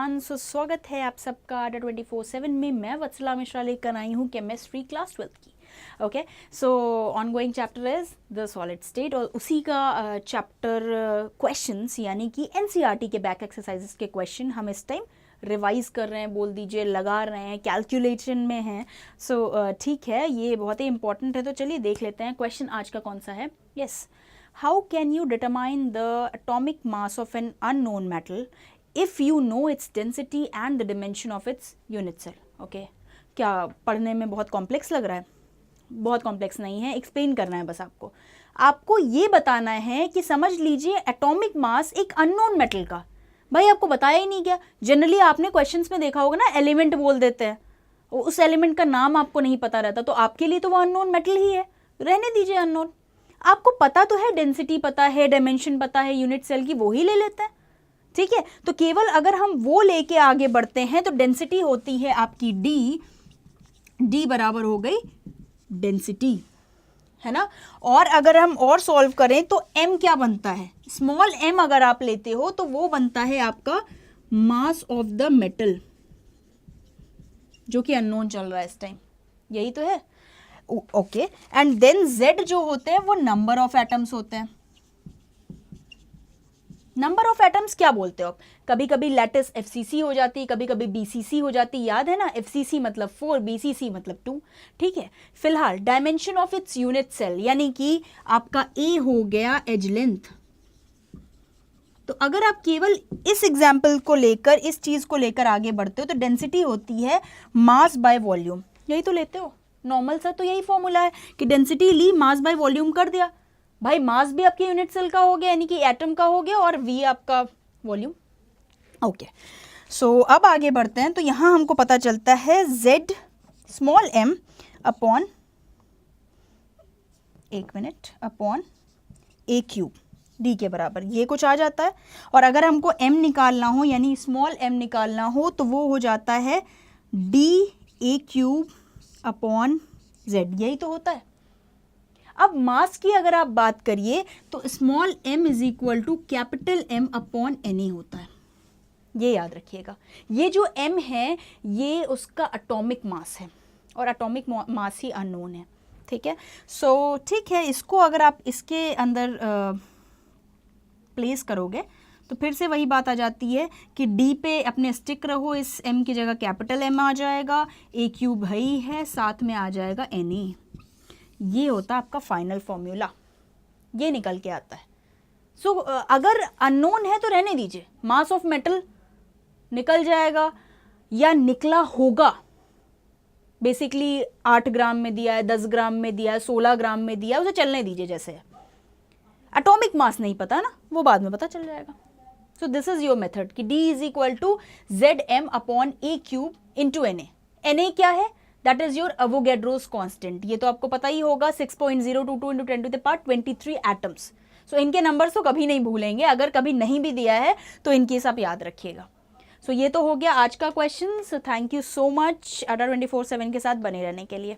Everyone, सो स्वागत है आप सबका Adda247 में। मैं वत्सला मिश्रा लेकर आई हूँ केमिस्ट्री क्लास 12 की। Okay, so ongoing chapter is the solid state और उसी का चैप्टर क्वेश्चंस यानी कि एनसीईआरटी के बैक एक्सरसाइजेस के क्वेश्चन हम इस टाइम रिवाइज कर रहे हैं, बोल दीजिए लगा रहे हैं, कैलकुलेशन में हैं। सो ठीक है, ये बहुत ही इंपॉर्टेंट है। तो चलिए देख लेते हैं क्वेश्चन आज का कौन सा है। Yes, how can you determine the atomic mass of an unknown metal if you know its density and the dimension of its unit cell? Okay, क्या पढ़ने में बहुत कॉम्प्लेक्स लग रहा है? बहुत कॉम्प्लेक्स नहीं है, एक्सप्लेन करना है बस आपको। आपको ये बताना है कि समझ लीजिए एटॉमिक मास एक अननोन मेटल का, भाई आपको बताया ही नहीं क्या। जनरली आपने क्वेश्चंस में देखा होगा ना, एलिमेंट बोल देते हैं, उस एलिमेंट का नाम आपको नहीं पता रहता, तो आपके लिए तो वो अननोन मेटल ही है, रहने दीजिए अननोन। आपको पता तो है, डेंसिटी पता है, डायमेंशन पता है यूनिट सेल की, वो ही ले लेते हैं। ठीक है, तो केवल अगर हम वो लेके आगे बढ़ते हैं तो डेंसिटी होती है आपकी डी बराबर हो गई डेंसिटी, है ना। और अगर हम और सॉल्व करें तो m क्या बनता है, स्मॉल m अगर आप लेते हो तो वो बनता है आपका मास ऑफ द मेटल, जो कि अननोन चल रहा है इस टाइम, यही तो है। ओके, एंड देन z जो होते हैं वो नंबर ऑफ एटम्स होते हैं। नंबर ऑफ एटम्स क्या बोलते हो आप? कभी कभी लैटिस FCC हो जाती, कभी कभी BCC हो जाती, याद है ना, FCC मतलब 4, BCC मतलब 2। ठीक है, फिलहाल dimension of its unit cell यानी कि आपका A हो गया एज लेंथ। तो अगर आप केवल इस एग्जाम्पल को लेकर, इस चीज को लेकर आगे बढ़ते हो तो डेंसिटी होती है मास बाय वॉल्यूम, यही तो लेते हो नॉर्मल सा। तो यही फॉर्मूला है कि डेंसिटी ली, मास बाय वॉल्यूम कर दिया। भाई मास भी आपके यूनिट सेल का हो गया यानी कि एटम का हो गया, और V आपका वॉल्यूम। ओके, सो अब आगे बढ़ते हैं। तो यहां हमको पता चलता है Z स्मॉल m अपॉन, एक minute, upon A cube D के बराबर, ये कुछ आ जाता है। और अगर हमको m निकालना हो यानी स्मॉल m निकालना हो तो वो हो जाता है D A cube upon Z, यही तो होता है। अब मास की अगर आप बात करिए तो small m is equal to capital M upon Na होता है, ये याद रखिएगा। ये जो m है ये उसका एटॉमिक मास है, और एटॉमिक मास ही अननोन है। ठीक है, सो ठीक है, इसको अगर आप इसके अंदर प्लेस करोगे तो फिर से वही बात आ जाती है कि D पे अपने स्टिक रहो, इस M की जगह कैपिटल M आ जाएगा, A क्यूब ही है, साथ में आ जाएगा Na। ये होता है आपका फाइनल फॉर्मूला, ये निकल के आता है। सो अगर अननोन है तो रहने दीजिए, मास ऑफ मेटल निकल जाएगा या निकला होगा। बेसिकली 8 ग्राम में दिया है, 10 ग्राम में दिया है, 16 ग्राम में दिया है, उसे चलने दीजिए जैसे है। एटॉमिक मास नहीं पता ना, वो बाद में पता चल जाएगा। So this is your method कि D is equal to ZM upon A cube into Na। Na क्या है? That is your Avogadro's constant. ये तो आपको पता ही होगा, 6.022 into 10 to the power 23 atoms. So इनके नंबर्स तो कभी नहीं भूलेंगे, अगर कभी नहीं भी दिया है तो इनके आप याद रखिएगा। सो ये तो हो गया आज का question. So thank you so much Adda247 के साथ बने रहने के लिए।